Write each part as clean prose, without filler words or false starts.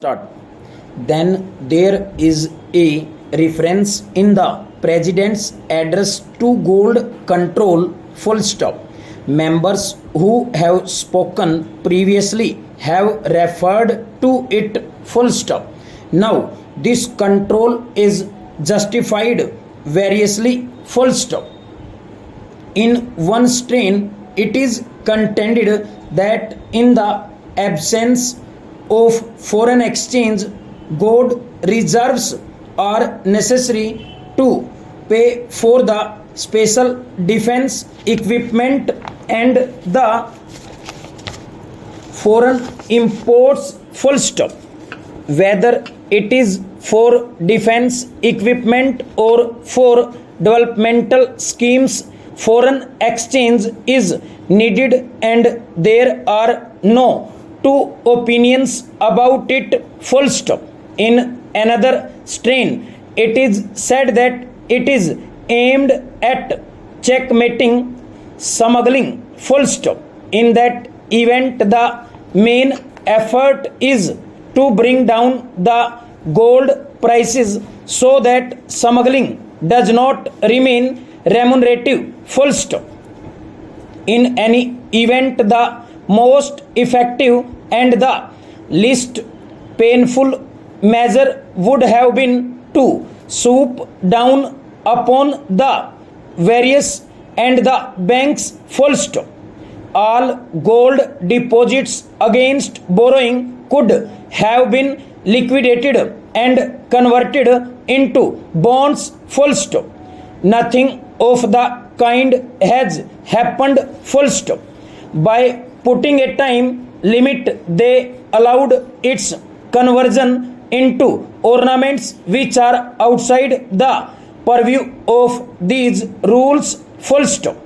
Start. Then there is a reference in the president's address to gold control. Full stop. Members who have spoken previously have referred to it. Full stop. Now this control is justified variously. Full stop. In one strain, it is contended that in the absence of foreign exchange, gold reserves are necessary to pay for the special defense equipment and the foreign imports. Full stop. Whether it is for defense equipment or for developmental schemes, foreign exchange is needed and there are no two opinions about it. Full stop. In another strain, it is said that it is aimed at checkmating smuggling. Full stop. In that event, the main effort is to bring down the gold prices so that smuggling does not remain remunerative. Full stop. In any event, the most effective and the least painful measure would have been to swoop down upon the various and the banks. Full stop. All gold deposits against borrowing could have been liquidated and converted into bonds. Full stop. Nothing of the kind has happened. Full stop. By putting a time limit, they allowed its conversion into ornaments which are outside the purview of these rules. Full stop.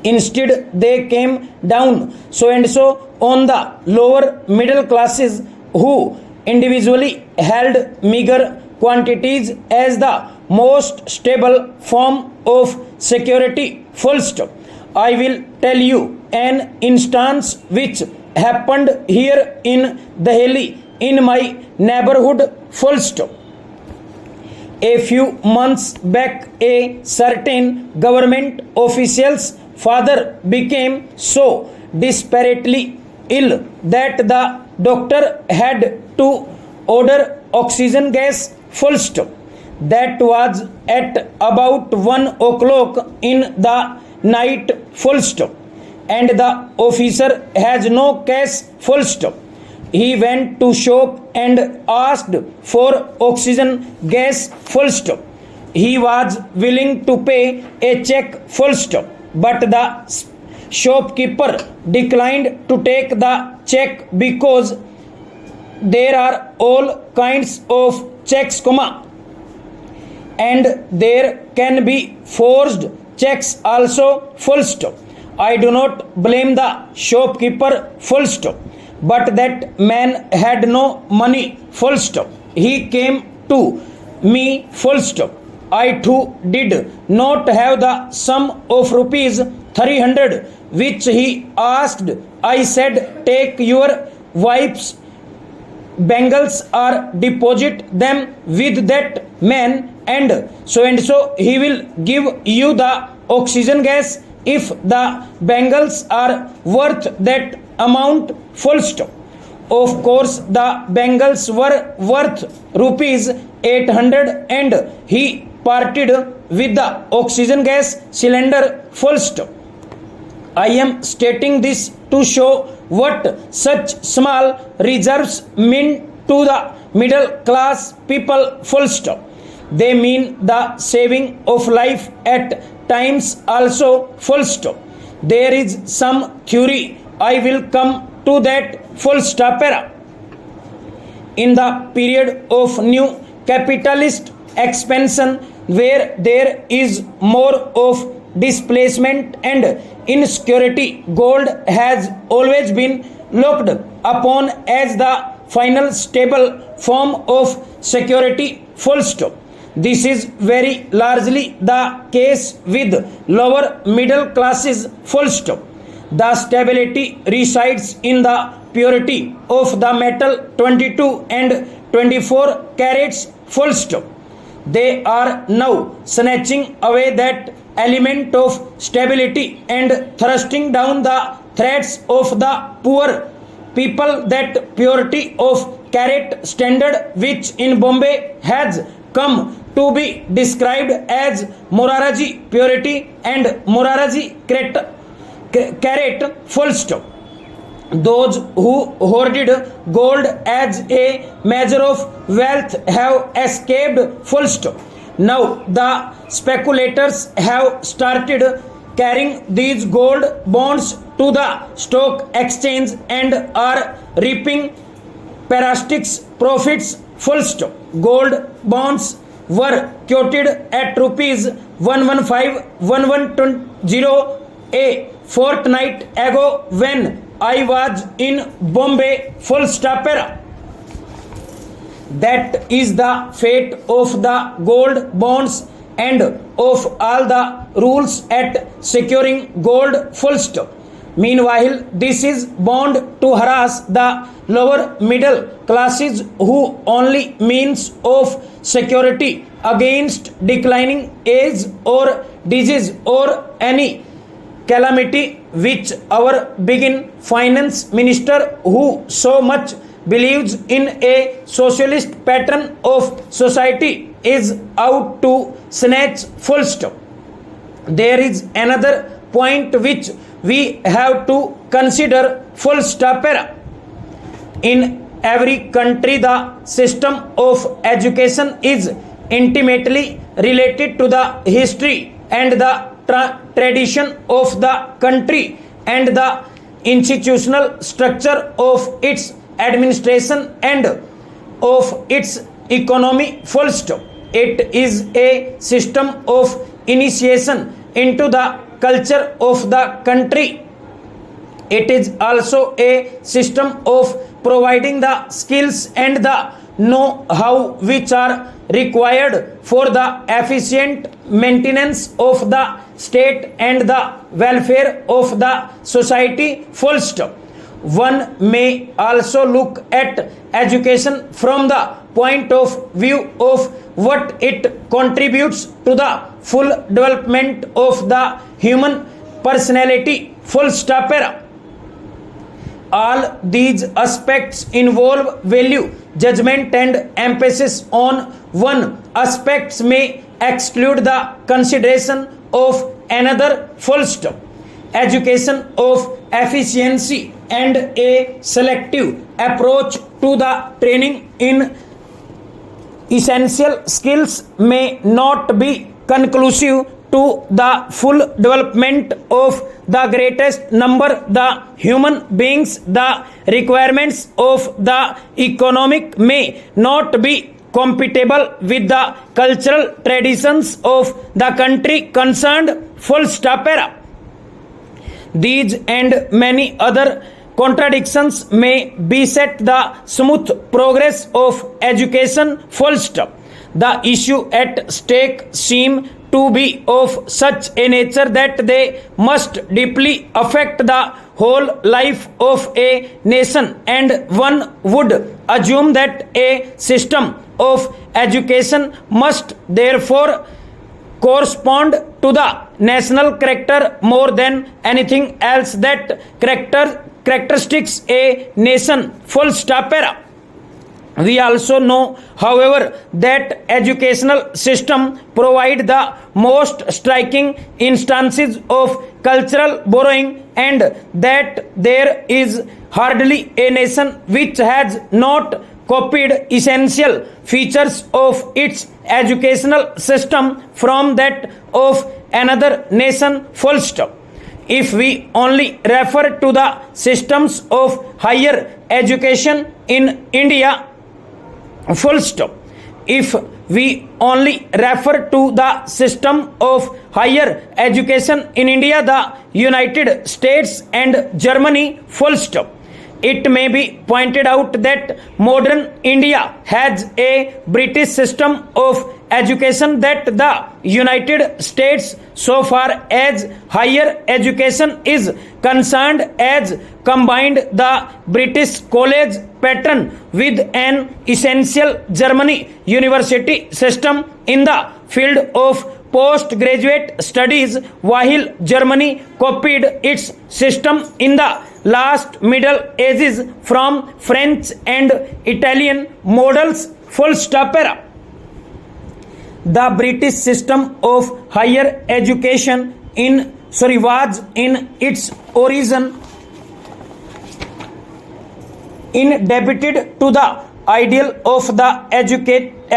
Instead, they came down so and so on the lower middle classes who individually held meager quantities as the most stable form of security. Full stop. I will tell you an instance which happened here in Delhi in my neighborhood. Full stop. A few months back, a certain government official's father became so desperately ill that the doctor had to order oxygen gas. Full stop. That was at about 1 o'clock in the night. Full stop. And the officer has no cash. Full stop. He went to shop and asked for oxygen gas. Full stop. He was willing to pay a check. Full stop. But the shopkeeper declined to take the check because there are all kinds of checks, and there can be forged checks also. Full stop. I do not blame the shopkeeper. Full stop. But that man had no money. Full stop. He came to me. Full stop. I too did not have the sum of rupees 300 which he asked. I said, take your wife's bangles or deposit them with that man and so he will give you the oxygen gas if the bangles are worth that amount. Full stop. Of course the bangles were worth rupees 800 and he parted with the oxygen gas cylinder. Full stop. I am stating this to show what such small reserves mean to the middle class people. Full stop. They mean the saving of life at times also. Full stop. There is some theory. I will come to that. Full stop. In the period of new capitalist expansion, where there is more of displacement and insecurity, gold has always been looked upon as the final stable form of security. Full stop. This is very largely the case with lower middle classes. Full stop. The stability resides in the purity of the metal 22 and 24 carats, full stop. They are now snatching away that element of stability and thrusting down the threats of the poor people. That purity of carat standard, which in Bombay has come to be described as Morarji purity and Morarji carat, full stop. Those who hoarded gold as a measure of wealth have escaped, full stop. Now the speculators have started carrying these gold bonds to the stock exchange and are reaping parasitic profits, full stop. Gold bonds were quoted at rupees 115,1120 a fortnight ago when I was in Bombay, full stop. That is the fate of the gold bonds and of all the rules at securing gold, full stop. Meanwhile, this is bound to harass the lower middle classes, who only means of security against declining age or disease or any calamity which our begin finance minister, who so much believes in a socialist pattern of society, is out to snatch, full stop. There is another point which we have to consider, full stop. In every country, the system of education is intimately related to the history and the tradition of the country and the institutional structure of its administration and of its economy, full stop. It is a system of initiation into the culture of the country. It is also a system of providing the skills and the know-how which are required for the efficient maintenance of the state and the welfare of the society, full stop. One may also look at education from the point of view of what it contributes to the full development of the human personality, full stop. All these aspects involve value, judgment, and emphasis on one aspect may exclude the consideration of another, full stop. Education of efficiency and a selective approach to the training in essential skills may not be conclusive to the full development of the greatest number the human beings. The requirements of the economic may not be compatible with the cultural traditions of the country concerned, full stop. These and many other contradictions may beset the smooth progress of education, full stop. The issue at stake seem to be of such a nature that they must deeply affect the whole life of a nation, and one would assume that a system of education must therefore correspond to the national character more than anything else that characteristics a nation, full stop. We also know, however, that educational system provide the most striking instances of cultural borrowing, and that there is hardly a nation which has not copied essential features of its educational system from that of another nation, full stop. If we only refer to the systems of higher education in India, full stop. If we only refer to the system of higher education in India, the United States and Germany, full stop, it may be pointed out that modern India has a British system of education that the United States so far as higher education is concerned, as combined the British college pattern with an essential Germany university system in the field of postgraduate studies, while Germany copied its system in the last Middle Ages from French and Italian models. Full stop. The British system of higher education was in its origin indebted to the ideal of the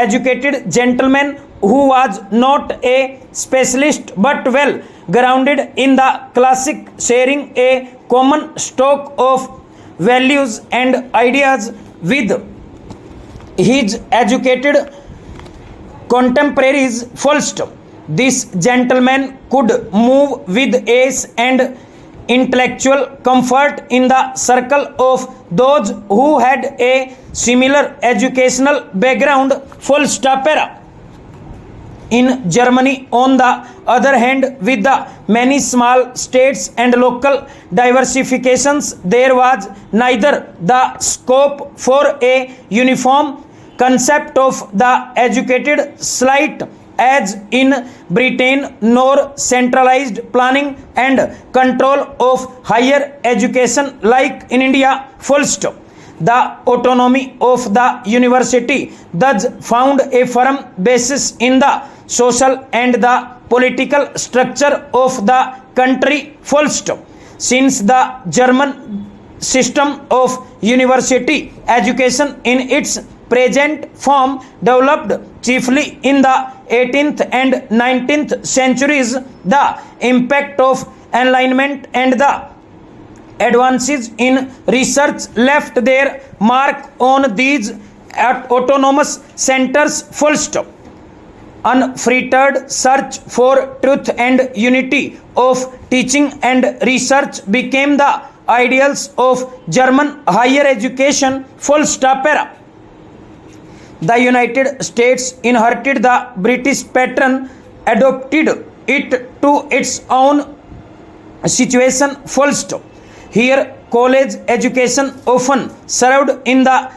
educated gentleman who was not a specialist but well grounded in the classic, sharing a common stock of values and ideas with his educated contemporaries. Full stop. This gentleman could move with ease and intellectual comfort in the circle of those who had a similar educational background. Full stop. In Germany, on the other hand, with the many small states and local diversifications, there was neither the scope for a uniform concept of the educated slate as in Britain, nor centralized planning and control of higher education like in India. Full stop. The autonomy of the university thus found a firm basis in the social and the political structure of the country. Full stop. Since the German system of university education in its present form developed chiefly in the 18th and 19th centuries, the impact of enlightenment and the advances in research left their mark on these autonomous centers. Full stop. Unfettered search for truth and unity of teaching and research became the ideals of German higher education. Full stop. The United States inherited the British pattern, adopted it to its own situation. Full stop. Here, college education often served in the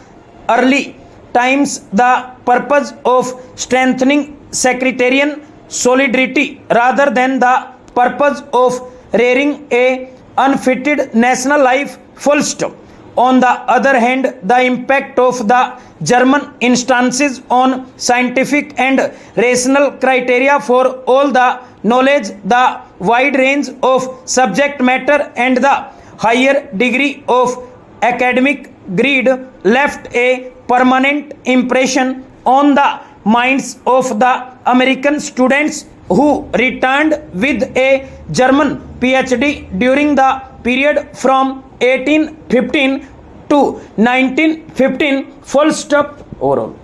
early times the purpose of strengthening sectarian solidarity rather than the purpose of rearing a unfitted national life. Full stop. On the other hand, the impact of the German instances on scientific and rational criteria for all the knowledge, the wide range of subject matter, and the higher degree of academic greed left a permanent impression on the minds of the American students who returned with a German PhD during the period from 1815 to 1915. Full stop. Overall.